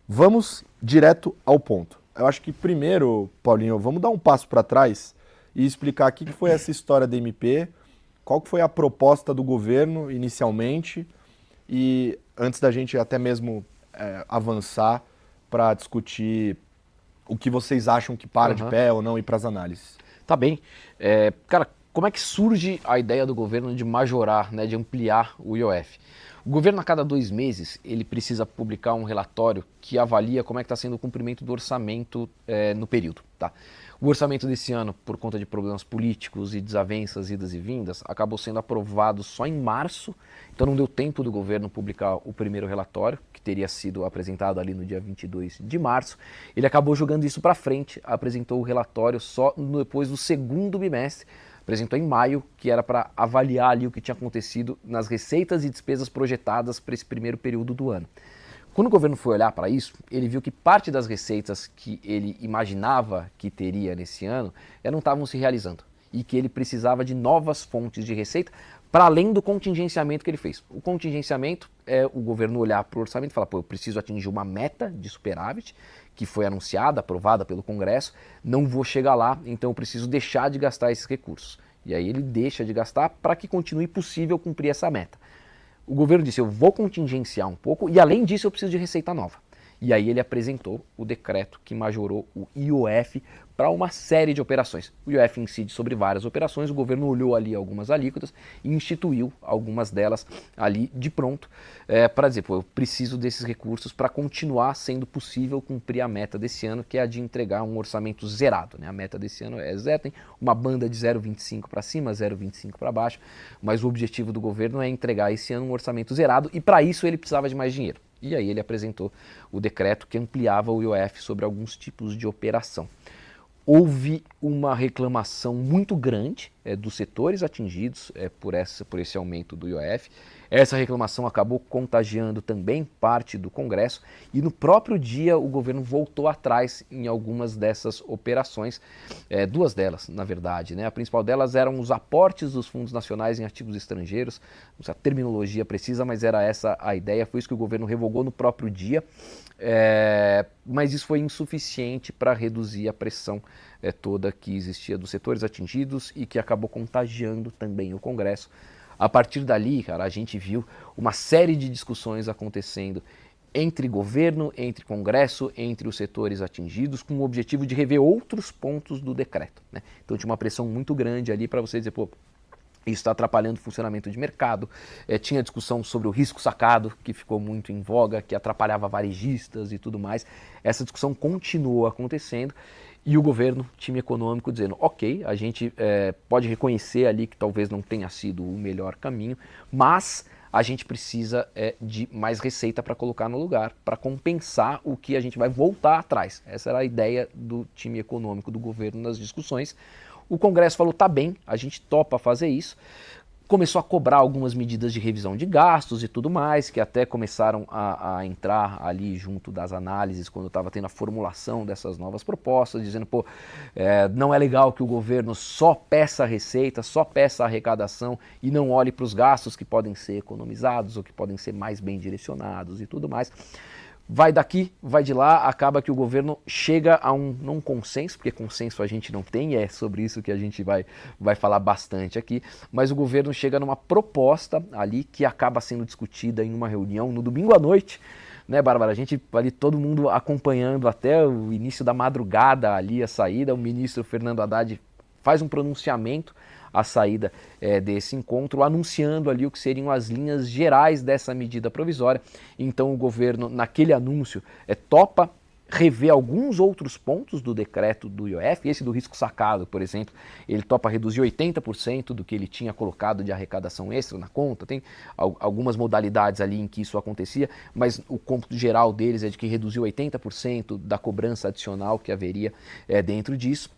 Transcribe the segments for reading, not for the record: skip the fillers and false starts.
Vamos direto ao ponto. Eu acho que primeiro, Paulinho, vamos dar um passo para trás e explicar o que foi essa história da MP, qual que foi a proposta do governo inicialmente e antes da gente até mesmo avançar para discutir o que vocês acham que para de Aham. pé ou não ir para as análises. Tá bem. Cara, como é que surge a ideia do governo de majorar, né, de ampliar o IOF? O governo, a cada 2 meses, ele precisa publicar um relatório que avalia como é que está sendo o cumprimento do orçamento no período. Tá? O orçamento desse ano, por conta de problemas políticos e desavenças, idas e vindas, acabou sendo aprovado só em março, então não deu tempo do governo publicar o primeiro relatório, que teria sido apresentado ali no dia 22 de março. Ele acabou jogando isso para frente, apresentou o relatório só depois do segundo bimestre, apresentou em maio, que era para avaliar ali o que tinha acontecido nas receitas e despesas projetadas para esse primeiro período do ano. Quando o governo foi olhar para isso, ele viu que parte das receitas que ele imaginava que teria nesse ano não estavam se realizando e que ele precisava de novas fontes de receita para além do contingenciamento que ele fez. O contingenciamento é o governo olhar para o orçamento e falar, pô, eu preciso atingir uma meta de superávit que foi anunciada, aprovada pelo Congresso, não vou chegar lá, então eu preciso deixar de gastar esses recursos. E aí ele deixa de gastar para que continue possível cumprir essa meta. O governo disse, eu vou contingenciar um pouco e além disso eu preciso de receita nova. E aí ele apresentou o decreto que majorou o IOF para uma série de operações. O IOF incide sobre várias operações, o governo olhou ali algumas alíquotas e instituiu algumas delas ali de pronto para dizer, pô, eu preciso desses recursos para continuar sendo possível cumprir a meta desse ano, que é a de entregar um orçamento zerado. Né? A meta desse ano é zero, tem uma banda de 0,25 para cima, 0,25 para baixo, mas o objetivo do governo é entregar esse ano um orçamento zerado e para isso ele precisava de mais dinheiro. E aí ele apresentou o decreto que ampliava o IOF sobre alguns tipos de operação. Houve uma reclamação muito grande dos setores atingidos por esse aumento do IOF. Essa reclamação acabou contagiando também parte do Congresso e no próprio dia o governo voltou atrás em algumas dessas operações, duas delas, na verdade. Né? A principal delas eram os aportes dos fundos nacionais em ativos estrangeiros, não sei a terminologia precisa, mas era essa a ideia, foi isso que o governo revogou no próprio dia. Mas isso foi insuficiente para reduzir a pressão toda que existia dos setores atingidos e que acabou contagiando também o Congresso. A partir dali, cara, a gente viu uma série de discussões acontecendo entre governo, entre Congresso, entre os setores atingidos, com o objetivo de rever outros pontos do decreto. Né? Então tinha uma pressão muito grande ali para você dizer, pô, isso está atrapalhando o funcionamento de mercado. Tinha discussão sobre o risco sacado, que ficou muito em voga, que atrapalhava varejistas e tudo mais. Essa discussão continuou acontecendo e o governo, time econômico, dizendo, ok, a gente pode reconhecer ali que talvez não tenha sido o melhor caminho, mas a gente precisa de mais receita para colocar no lugar, para compensar o que a gente vai voltar atrás. Essa era a ideia do time econômico do governo nas discussões. O Congresso falou, tá bem, a gente topa fazer isso. Começou a cobrar algumas medidas de revisão de gastos e tudo mais, que até começaram a entrar ali junto das análises, quando estava tendo a formulação dessas novas propostas, dizendo, pô, não é legal que o governo só peça a receita, só peça a arrecadação e não olhe para os gastos que podem ser economizados ou que podem ser mais bem direcionados e tudo mais. Vai daqui, vai de lá, acaba que o governo chega a não consenso, porque consenso a gente não tem, é sobre isso que a gente vai falar bastante aqui, mas o governo chega numa proposta ali que acaba sendo discutida em uma reunião no domingo à noite, né, Bárbara? A gente ali, todo mundo acompanhando até o início da madrugada ali, a saída, o ministro Fernando Haddad faz um pronunciamento à saída desse encontro, anunciando ali o que seriam as linhas gerais dessa medida provisória. Então o governo, naquele anúncio, topa rever alguns outros pontos do decreto do IOF, esse do risco sacado, por exemplo, ele topa reduzir 80% do que ele tinha colocado de arrecadação extra na conta, tem algumas modalidades ali em que isso acontecia, mas o cômputo geral deles é de que reduziu 80% da cobrança adicional que haveria dentro disso.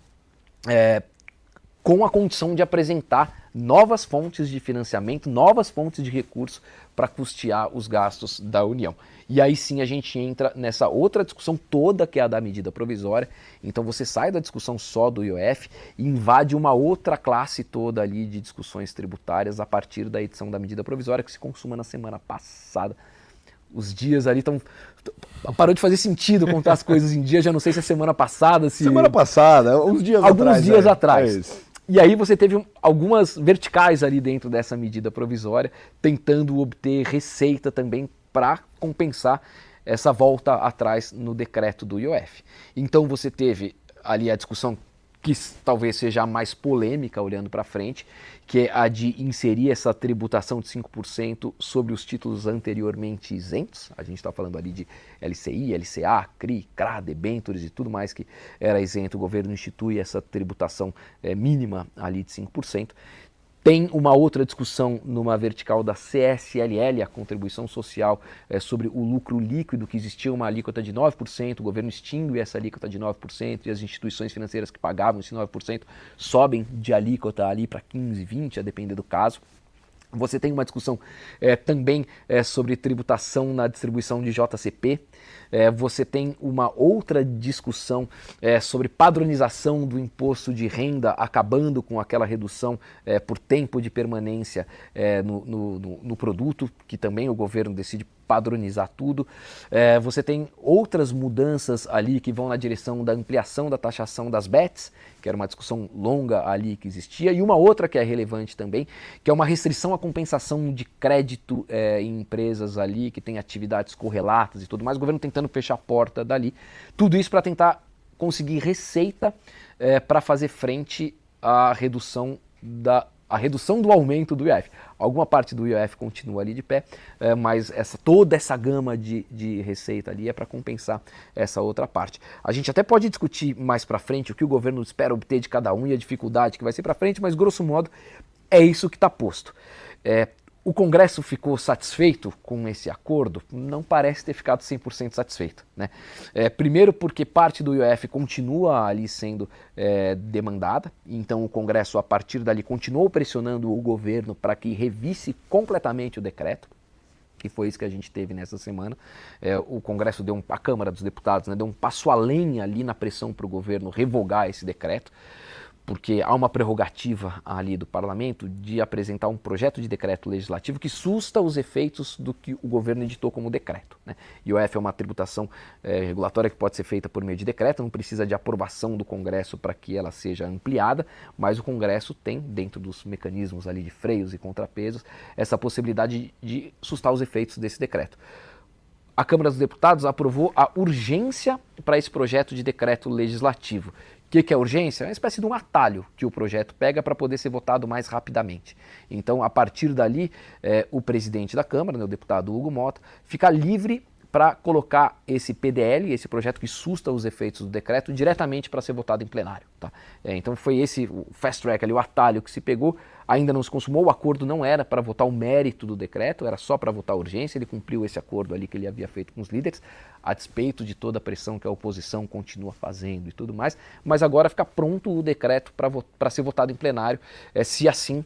Com a condição de apresentar novas fontes de financiamento, novas fontes de recursos para custear os gastos da União. E aí sim a gente entra nessa outra discussão toda que é a da medida provisória. Então você sai da discussão só do IOF e invade uma outra classe toda ali de discussões tributárias a partir da edição da medida provisória que se consuma na semana passada. Os dias ali estão... Parou de fazer sentido contar as coisas em dia, já não sei se é semana passada, se... Semana passada, uns dias atrás. Alguns dias atrás. É isso. E aí você teve algumas verticais ali dentro dessa medida provisória, tentando obter receita também para compensar essa volta atrás no decreto do IOF. Então você teve ali a discussão que talvez seja a mais polêmica olhando para frente, que é a de inserir essa tributação de 5% sobre os títulos anteriormente isentos. A gente está falando ali de LCI, LCA, CRI, CRA, debêntures e tudo mais que era isento. O governo institui essa tributação mínima ali de 5%. Tem uma outra discussão numa vertical da CSLL, a contribuição social sobre o lucro líquido, que existia uma alíquota de 9%, o governo extingue essa alíquota de 9% e as instituições financeiras que pagavam esse 9% sobem de alíquota ali para 15%, 20%, a depender do caso. Você tem uma discussão também sobre tributação na distribuição de JCP. Você tem uma outra discussão sobre padronização do imposto de renda, acabando com aquela redução por tempo de permanência no produto, que também o governo decide padronizar tudo. Você tem outras mudanças ali que vão na direção da ampliação da taxação das bets, que era uma discussão longa ali que existia, e uma outra que é relevante também, que é uma restrição à compensação de crédito em empresas ali que têm atividades correlatas e tudo mais, o governo tentando fechar a porta dali. Tudo isso para tentar conseguir receita para fazer frente à redução do aumento do IOF. Alguma parte do IOF continua ali de pé, mas toda essa gama de receita ali é para compensar essa outra parte. A gente até pode discutir mais para frente o que o governo espera obter de cada um e a dificuldade que vai ser para frente, mas grosso modo é isso que está posto. O Congresso ficou satisfeito com esse acordo? Não parece ter ficado 100% satisfeito, né? Primeiro porque parte do IOF continua ali sendo demandada, então o Congresso a partir dali continuou pressionando o governo para que revisse completamente o decreto, que foi isso que a gente teve nessa semana. O Congresso a Câmara dos Deputados, né, deu um passo além ali na pressão para o governo revogar esse decreto, porque há uma prerrogativa ali do parlamento de apresentar um projeto de decreto legislativo que susta os efeitos do que o governo editou como decreto, né? IOF é uma tributação regulatória que pode ser feita por meio de decreto, não precisa de aprovação do Congresso para que ela seja ampliada, mas o Congresso tem, dentro dos mecanismos ali de freios e contrapesos, essa possibilidade de sustar os efeitos desse decreto. A Câmara dos Deputados aprovou a urgência para esse projeto de decreto legislativo. O que é urgência? É uma espécie de um atalho que o projeto pega para poder ser votado mais rapidamente. Então, a partir dali, o presidente da Câmara, né, o deputado Hugo Mota, fica livre para colocar esse PDL, esse projeto que susta os efeitos do decreto, diretamente para ser votado em plenário. Tá? Então foi esse o fast track ali, o atalho que se pegou, ainda não se consumou, o acordo não era para votar o mérito do decreto, era só para votar a urgência, ele cumpriu esse acordo ali que ele havia feito com os líderes, a despeito de toda a pressão que a oposição continua fazendo e tudo mais, mas agora fica pronto o decreto para ser votado em plenário, se assim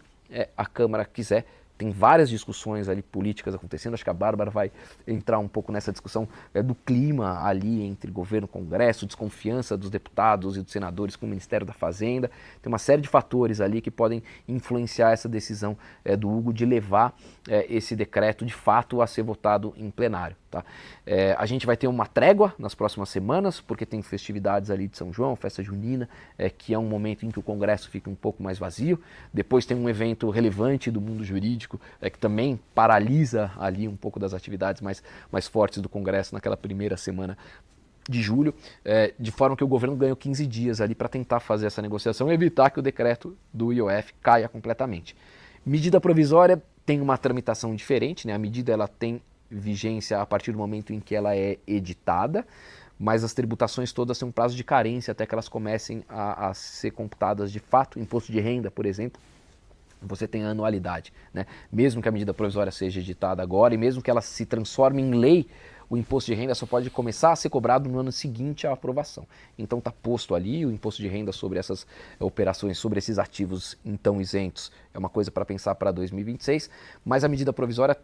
a Câmara quiser. Tem várias discussões ali políticas acontecendo, acho que a Bárbara vai entrar um pouco nessa discussão do clima ali entre governo e Congresso, desconfiança dos deputados e dos senadores com o Ministério da Fazenda. Tem uma série de fatores ali que podem influenciar essa decisão do Hugo de levar esse decreto de fato a ser votado em plenário. Tá? A gente vai ter uma trégua nas próximas semanas, porque tem festividades ali de São João, festa junina, que é um momento em que o Congresso fica um pouco mais vazio. Depois tem um evento relevante do mundo jurídico, que também paralisa ali um pouco das atividades mais fortes do Congresso naquela primeira semana de julho, de forma que o governo ganhou 15 dias ali para tentar fazer essa negociação e evitar que o decreto do IOF caia completamente. Medida provisória tem uma tramitação diferente, né? A medida ela tem vigência a partir do momento em que ela é editada, mas as tributações todas têm um prazo de carência até que elas comecem a ser computadas de fato. Imposto de renda, por exemplo, você tem anualidade, né? Mesmo que a medida provisória seja editada agora e mesmo que ela se transforme em lei, o imposto de renda só pode começar a ser cobrado no ano seguinte à aprovação. Então está posto ali o imposto de renda sobre essas operações, sobre esses ativos então isentos. É uma coisa para pensar para 2026, mas a medida provisória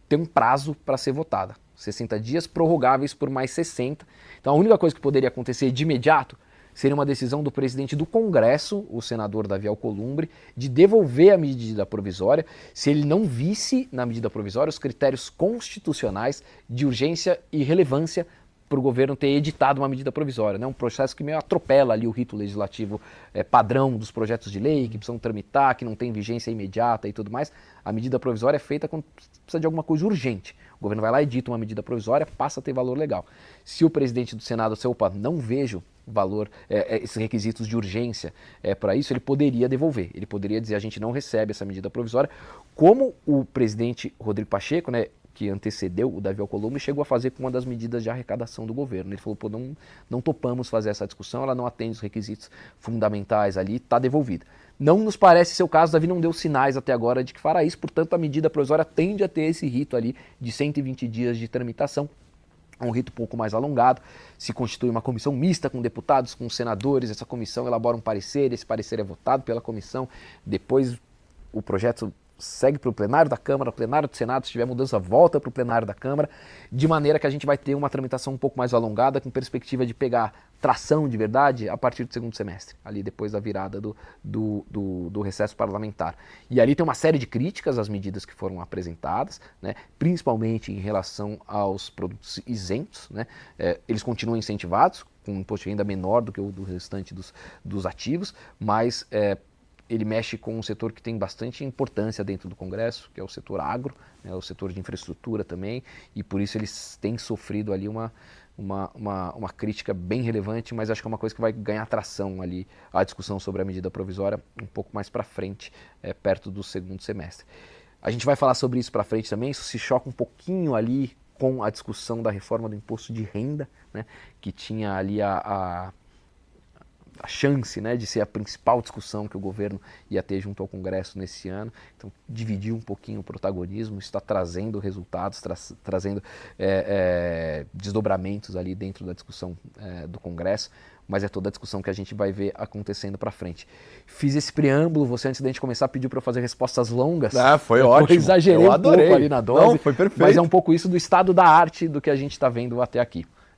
tem um prazo para ser votada. 60 dias prorrogáveis por mais 60. Então a única coisa que poderia acontecer de imediato seria uma decisão do presidente do Congresso, o senador Davi Alcolumbre, de devolver a medida provisória se ele não visse na medida provisória os critérios constitucionais de urgência e relevância para o governo ter editado uma medida provisória, né? Um processo que meio atropela ali o rito legislativo padrão dos projetos de lei, que precisam tramitar, que não tem vigência imediata e tudo mais. A medida provisória é feita quando precisa de alguma coisa urgente. O governo vai lá, edita uma medida provisória, passa a ter valor legal. Se o presidente do Senado disser, opa, não vejo valor, esses requisitos de urgência para isso, ele poderia devolver. Ele poderia dizer, a gente não recebe essa medida provisória, como o presidente Rodrigo Pacheco, né, que antecedeu o Davi Alcolumbre, chegou a fazer com uma das medidas de arrecadação do governo. Ele falou, pô, não topamos fazer essa discussão, ela não atende os requisitos fundamentais ali, está devolvida. Não nos parece ser o caso, Davi não deu sinais até agora de que fará isso, portanto a medida provisória tende a ter esse rito ali de 120 dias de tramitação, um rito um pouco mais alongado, se constitui uma comissão mista com deputados, com senadores, essa comissão elabora um parecer, esse parecer é votado pela comissão, depois o projeto segue para o plenário da Câmara, o plenário do Senado, se tiver mudança, volta para o plenário da Câmara, de maneira que a gente vai ter uma tramitação um pouco mais alongada, com perspectiva de pegar tração de verdade a partir do segundo semestre, ali depois da virada do recesso parlamentar. E ali tem uma série de críticas às medidas que foram apresentadas, né, principalmente em relação aos produtos isentos, né, eles continuam incentivados, com um imposto de renda menor do que o do restante dos ativos, mas ele mexe com um setor que tem bastante importância dentro do Congresso, que é o setor agro, né, o setor de infraestrutura também, e por isso eles têm sofrido ali uma crítica bem relevante, mas acho que é uma coisa que vai ganhar tração ali, a discussão sobre a medida provisória um pouco mais para frente, perto do segundo semestre. A gente vai falar sobre isso para frente também, isso se choca um pouquinho ali com a discussão da reforma do imposto de renda, né, que tinha ali a chance, né, de ser a principal discussão que o governo ia ter junto ao Congresso nesse ano. Então, dividir um pouquinho o protagonismo, está trazendo resultados, trazendo desdobramentos ali dentro da discussão do Congresso, mas é toda a discussão que a gente vai ver acontecendo para frente. Fiz esse preâmbulo, você antes da gente começar pediu para eu fazer respostas longas. Foi ótimo. Exagerei um pouco ali na dose, não, foi perfeito. mas é um pouco isso do estado da arte do que a gente está vendo até aqui.